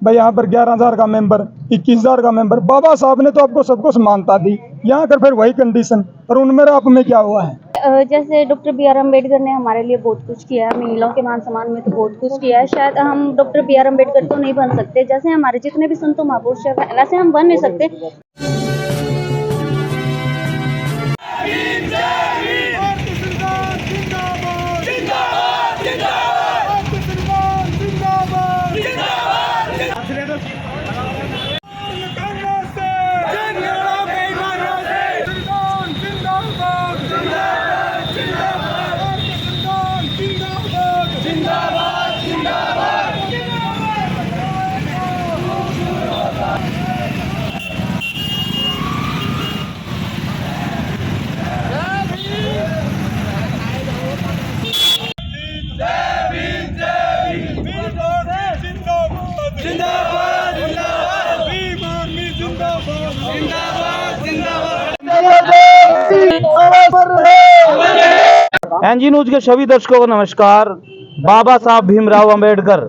भाई यहाँ पर 11,000 का मेंबर, 21,000 का मेंबर। बाबा साहब ने तो आपको सबको समानता दी, यहाँ कर फिर वही कंडीशन। और उनमें आप में क्या हुआ है? जैसे डॉक्टर बी आर अम्बेडकर ने हमारे लिए बहुत कुछ किया है, महिलाओं के मान सम्मान में तो बहुत कुछ किया है। शायद हम डॉक्टर बी आर अम्बेडकर तो नहीं बन सकते, जैसे हमारे जितने भी संतों महापुरुष है वैसे हम बन नहीं सकते। एनजी न्यूज के सभी दर्शकों को नमस्कार। बाबा साहब भीमराव अंबेडकर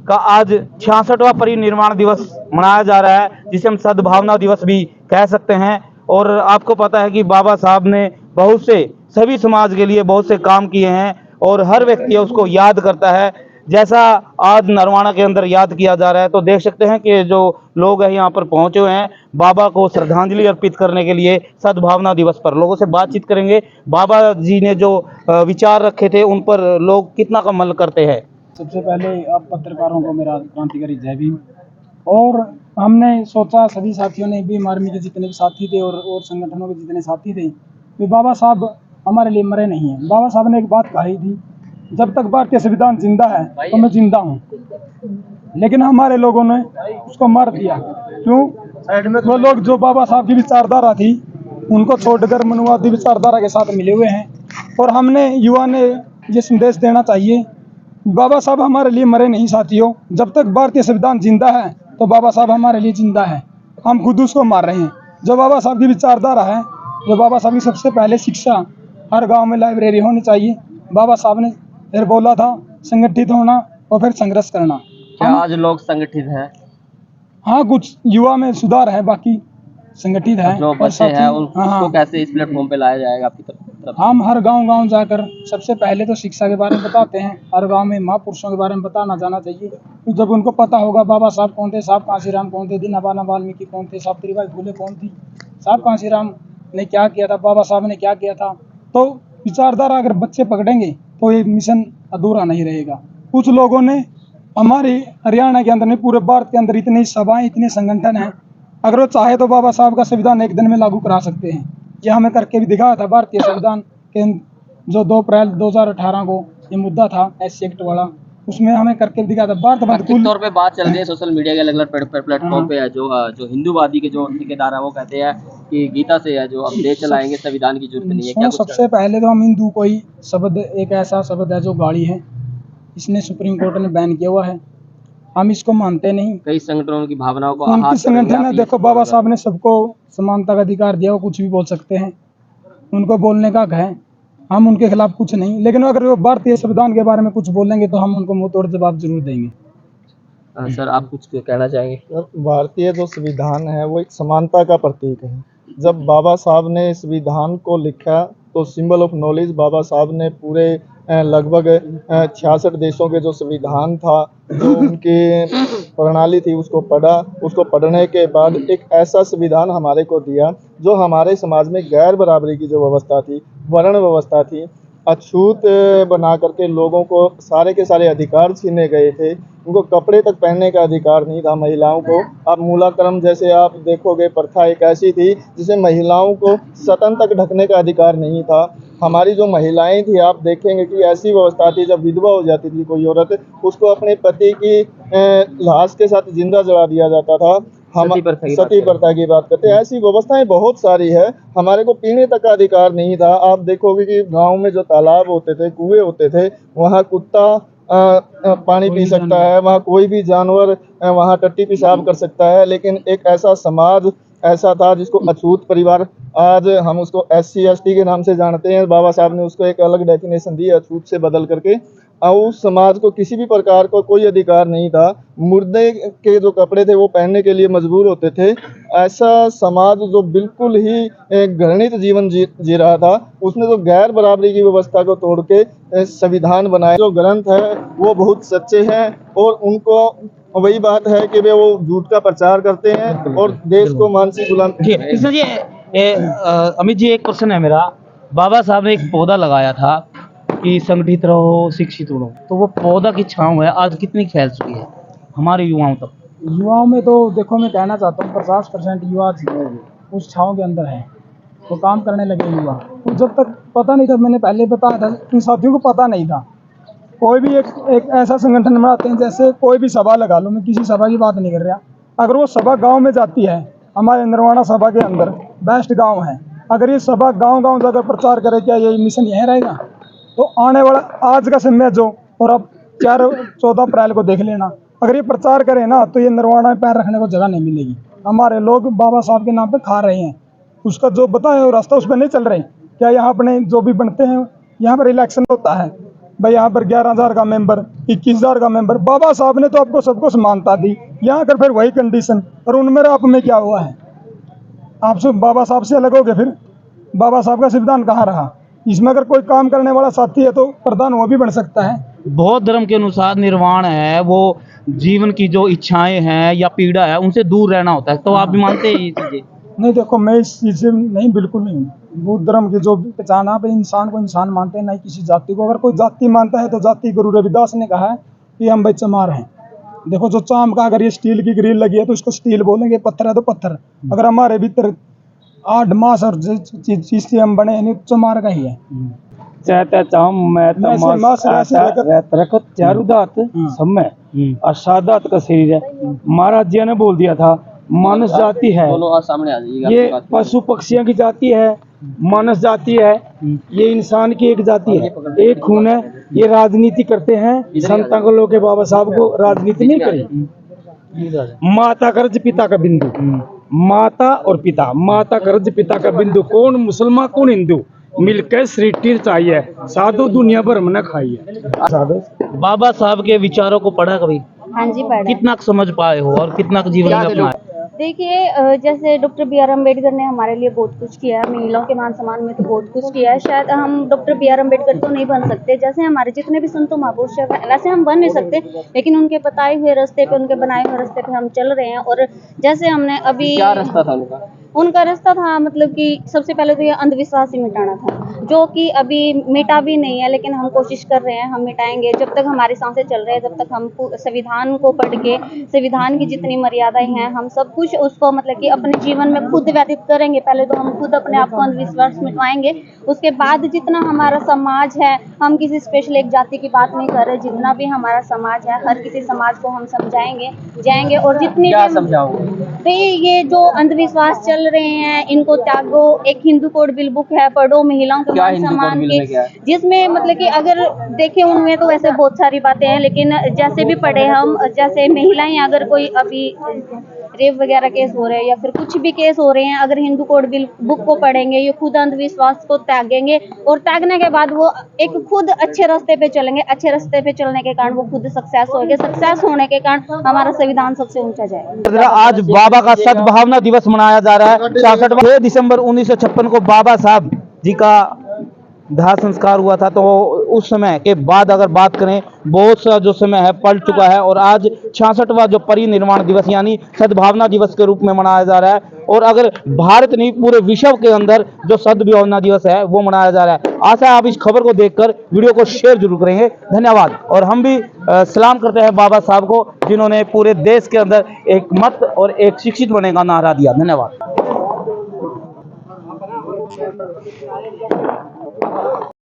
का आज 66वां परिनिर्वाण दिवस मनाया जा रहा है, जिसे हम सद्भावना दिवस भी कह सकते हैं। और आपको पता है कि बाबा साहब ने बहुत से सभी समाज के लिए बहुत से काम किए हैं और हर व्यक्ति उसको याद करता है, जैसा आज नरवाना के अंदर याद किया जा रहा है। तो देख सकते हैं कि जो लोग हैं यहाँ पर पहुंचे हुए हैं बाबा को श्रद्धांजलि अर्पित करने के लिए सद्भावना दिवस पर। लोगों से बातचीत करेंगे, बाबा जी ने जो विचार रखे थे उन पर लोग कितना का अमल करते हैं। सबसे पहले आप पत्रकारों को मेरा क्रांतिकारी जय भीम। और हमने सोचा, सभी साथियों ने, भी आर्मी के जितने भी साथी थे और संगठनों के जितने साथी थे, वे बाबा साहब हमारे लिए मरे नहीं हैं। बाबा साहब ने एक बात कही थी, जब तक भारतीय संविधान जिंदा है तो मैं जिंदा हूँ। लेकिन हमारे लोगों ने उसको मार दिया। क्यों? वो लोग जो बाबा साहब की विचारधारा थी उनको छोड़कर मनुवादी विचारधारा के साथ मिले हुए हैं। और हमने युवा ने ये संदेश देना चाहिए, बाबा साहब हमारे लिए मरे नहीं साथियों। जब तक भारतीय संविधान जिंदा है तो बाबा साहब हमारे लिए जिंदा है। हम खुद उसको मार रहे हैं। जो बाबा साहब की विचारधारा है, जो बाबा साहब की सबसे पहले शिक्षा, हर गांव में लाइब्रेरी होनी चाहिए। बाबा साहब ने फिर बोला था संगठित होना और फिर संघर्ष करना। क्या आज लोग संगठित हैं? हाँ, कुछ युवा में सुधार है, बाकी संगठित है। जो बच्चे हैं उसको कैसे इस प्लेटफॉर्म पे लाया जाएगा आपकी तरफ? हम हर गांव जाकर सबसे पहले तो शिक्षा के बारे में बताते हैं। हर गांव में महापुरुषों के बारे में बताना जाना चाहिए। तो जब उनको पता होगा बाबा साहब कौन थे, साहब कांशीराम कौन थे, दीनबंधु वाल्मीकि कौन थे, सावित्रीबाई फुले कौन थी, साहब कांशीराम ने क्या किया था, बाबा साहब ने क्या किया था, तो विचारधारा अगर बच्चे पकड़ेंगे तो ये मिशन अधूरा नहीं रहेगा। कुछ लोगों ने हमारे हरियाणा के अंदर नहीं, पूरे भारत के अंदर इतनी सभाएं, इतने संगठन हैं, अगर वो चाहे तो बाबा साहब का संविधान एक दिन में लागू करा सकते हैं। ये हमें करके भी दिखाया था। भारतीय संविधान के जो 2 अप्रैल 2018 को ये मुद्दा था SC एक्ट वाला, उसमें हमें करके भी दिखाया था। भारत बंद तौर पे बात चल रही है सोशल मीडिया के अलग अलग प्लेटफॉर्म पे है, जो हिंदूवादी के जो ठेकेदार है वो कहते हैं कि गीता से है जो हम देश चलाएंगे, संविधान की जरूरत नहीं है। क्या सबसे पहले तो हम हिंदू को ही शब्द, एक ऐसा शब्द है जो गाली है, इसने सुप्रीम कोर्ट ने बैन किया हुआ है, हम इसको मानते नहीं। कई संगठनों की भावनाओं को उनकी संगठन है, देखो बाबा साहब ने सबको समानता का अधिकार दिया, वो कुछ भी बोल सकते हैं, उनको बोलने का हक है, हम उनके खिलाफ कुछ नहीं। लेकिन अगर वो भारतीय संविधान के बारे में कुछ बोलेंगे तो हम उनको मुंह तोड़ जवाब जरूर देंगे। सर आप कुछ कहना चाहेंगे? भारतीय जो संविधान है वो एक समानता का प्रतीक है। जब बाबा साहब ने संविधान को लिखा तो सिंबल ऑफ नॉलेज, बाबा साहब ने पूरे लगभग 66 देशों के जो संविधान था, जो उनकी प्रणाली थी, उसको पढ़ा। उसको पढ़ने के बाद एक ऐसा संविधान हमारे को दिया जो हमारे समाज में गैर बराबरी की जो व्यवस्था थी, वर्ण व्यवस्था थी, अछूत बना करके लोगों को सारे के सारे अधिकार छीने गए थे। उनको कपड़े तक पहनने का अधिकार नहीं था महिलाओं को। अब मूलाक्रम जैसे आप देखोगे, प्रथा एक ऐसी थी जिसे महिलाओं को सतन तक ढकने का अधिकार नहीं था। हमारी जो महिलाएं थी, आप देखेंगे कि ऐसी व्यवस्था थी, जब विधवा हो जाती थी कोई औरत, उसको अपने पति की लाश के साथ जिंदा जला दिया जाता था। हम सती प्रथा की बात करते हैं। ऐसी व्यवस्थाएं बहुत सारी है। हमारे को पीने तक का अधिकार नहीं था। आप देखोगे कि गांव में जो तालाब होते थे, कुएं होते थे, वहाँ कुत्ता पानी पी सकता है, वहाँ कोई भी जानवर वहाँ टट्टी पेशाब कर सकता है। लेकिन एक ऐसा समाज ऐसा था जिसको अछूत परिवार, आज हम उसको SC ST के नाम से जानते हैं। बाबा साहब ने उसको एक अलग डेफिनेशन दी, अछूत से बदल करके। उस समाज को किसी भी प्रकार का कोई अधिकार नहीं था। मुर्दे के जो कपड़े थे वो पहनने के लिए मजबूर होते थे। ऐसा समाज जो बिल्कुल ही घृणित जीवन जी रहा था, उसने तो गैर बराबरी की व्यवस्था को तोड़ के संविधान बनाया। जो ग्रंथ है वो बहुत सच्चे हैं और उनको वही बात है कि वे वो झूठ का प्रचार करते हैं और देश को मानसिक गुलाम। जी कृष्ण जी, अमित जी, एक क्वेश्चन है मेरा। बाबा साहब ने एक पौधा लगाया था कि संगठित रहो, शिक्षित रहो, तो वो पौधा की छांव है आज कितनी फैल चुकी है हमारे युवाओं तक? युवाओं में तो देखो, मैं कहना चाहता हूँ 50% युवा उस छाँव के अंदर है, तो काम करने लगे युवा। तो जब तक पता नहीं था, मैंने पहले बताया था, उन साथियों को पता नहीं था। कोई भी एक ऐसा संगठन बनाते हैं, जैसे कोई भी सभा लगा लो, मैं किसी सभा की बात नहीं कर रहा, अगर वो सभा गांव में जाती है, हमारे निर्वाणा सभा के अंदर बेस्ट गांव है, अगर ये सभा गांव-गांव जाकर प्रचार करे, क्या ये मिशन यहीं रहेगा? तो आने वाला आज का समय जो, और अब 14 अप्रैल को देख लेना, अगर ये प्रचार करें ना, तो ये निर्वाणा में पैर रखने को जगह नहीं मिलेगी। हमारे लोग बाबा साहब के नाम पे खा रहे हैं, उसका जो बताया वो रास्ता उस पर नहीं चल रहे। क्या यहाँ अपने जो भी बनते हैं, यहाँ पर इलेक्शन होता है भाई, यहाँ पर 11,000 का मेंबर, 21,000 का मेंबर, बाबा साहब ने तो आपको सबको समानता दी, यहाँ कर फिर वही कंडीशन, और उनमें आप में क्या हुआ है? आपसे बाबा साहब से अलग हो गए, फिर बाबा साहब का संविधान कहाँ रहा? इसमें अगर कोई काम करने वाला साथी है तो प्रधान वो भी बन सकता है। बौद्ध धर्म के अनुसार निर्वाण है वो जीवन की जो इच्छाएं हैं या पीड़ा है उनसे दूर रहना होता है, तो आप भी मानते हैं ये चीजें? नहीं, देखो, मैं इस चीज़ से नहीं, बिल्कुल नहीं। बुद्ध धर्म की जो पहचान है, इंसान को इंसान मानते हैं, नहीं किसी जाति को। अगर कोई जाति मानता है तो जाति, गुरु रविदास ने कहा है कि हम भाई चमार हैं। देखो, जो चाम का अगर ये स्टील की ग्रिल लगी है तो इसको स्टील बोलेंगे, पत्थर है तो पत्थर। अगर हमारे भीतर 8 मास और चीज से हम बने हैं, चमार का ही है। चाहता चाहूं मैं मास रखत चारुदात समय और सादात का शरीर है। महाराज जी ने बोल दिया था मानस जाति है, सामने आ जाइएगा। ये पशु पक्षियों की जाति है, मानस जाति है, ये इंसान की एक जाति है, एक खून है। ये राजनीति करते हैं, संता को लोग के बाबा साहब को राजनीति नहीं करी। माता कर्ज पिता का बिंदु, माता और पिता, माता कर्ज पिता का बिंदु, कौन मुसलमान कौन हिंदू, मिलकर सृष्टि चाहिए, साधु दुनिया भर में न खाइए। बाबा साहब के विचारों को पढ़ा कभी? हाँ जी, पढ़ा। कितना समझ पाए हो और कितना जीवन में अपनाया? देखिए, जैसे डॉक्टर बी.आर. अम्बेडकर ने हमारे लिए बहुत कुछ किया है, महिलाओं के मान सम्मान में तो बहुत कुछ किया है। शायद हम डॉक्टर बी.आर. अम्बेडकर तो नहीं बन सकते, जैसे हमारे जितने भी संतों महापुरुष है वैसे हम बन नहीं सकते, लेकिन उनके बताए हुए रास्ते पे, उनके बनाए हुए रास्ते पे हम चल रहे हैं। और जैसे हमने अभी, क्या रास्ता था उनका रास्ता था, मतलब कि सबसे पहले तो ये अंधविश्वास ही मिटाना था, जो कि अभी मिटा भी नहीं है, लेकिन हम कोशिश कर रहे हैं, हम मिटाएंगे। जब तक हमारी सांसें चल रही है, जब तक हम संविधान को पढ़ के, संविधान की जितनी मर्यादाएं हैं, हम सब कुछ उसको मतलब कि अपने जीवन में खुद व्यतीत करेंगे। पहले तो हम खुद अपने आप को अंधविश्वास मिटवाएंगे, उसके बाद जितना हमारा समाज है, हम किसी स्पेशल एक जाति की बात नहीं कर रहे, जितना भी हमारा समाज है, हर किसी समाज को हम समझाएंगे जाएंगे। और जितने भी समझाओगे, ये जो अंधविश्वास चल रहे हैं इनको त्यागो। एक हिंदू कोड बिल बुक है, पढ़ो, महिलाओं के मान सम्मान के, जिसमें मतलब कि अगर देखे उनमें तो वैसे बहुत सारी बातें हैं, लेकिन जैसे भी पढ़े हम, जैसे महिलाएं अगर कोई अभी रेप वगैरह केस हो रहे हैं या फिर कुछ भी केस हो रहे हैं, अगर हिंदू कोड बिल बुक को पढ़ेंगे, ये खुद अंधविश्वास को त्यागेंगे, और त्यागने के बाद वो एक खुद अच्छे रास्ते पे चलेंगे। अच्छे रास्ते पे चलने के कारण वो खुद सक्सेस होंगे, सक्सेस होने के कारण हमारा संविधान सबसे ऊंचा जाएगा। आज बाबा का सद्भावना दिवस मनाया जा रहा है। 66 दिसंबर 1956 को बाबा साहब जी का दाह संस्कार हुआ था, तो उस समय के बाद अगर बात करें, बहुत सा जो समय है पलट चुका है, और आज 66वां जो परिनिर्वाण दिवस यानी सद्भावना दिवस के रूप में मनाया जा रहा है। और अगर भारत नहीं, पूरे विश्व के अंदर जो सद्भावना दिवस है वो मनाया जा रहा है। आशा है आप इस खबर को देखकर वीडियो को शेयर जरूर करेंगे। धन्यवाद। और हम भी सलाम करते हैं बाबा साहब को, जिन्होंने पूरे देश के अंदर एक मत और एक शिक्षित बनने का नारा दिया। धन्यवाद।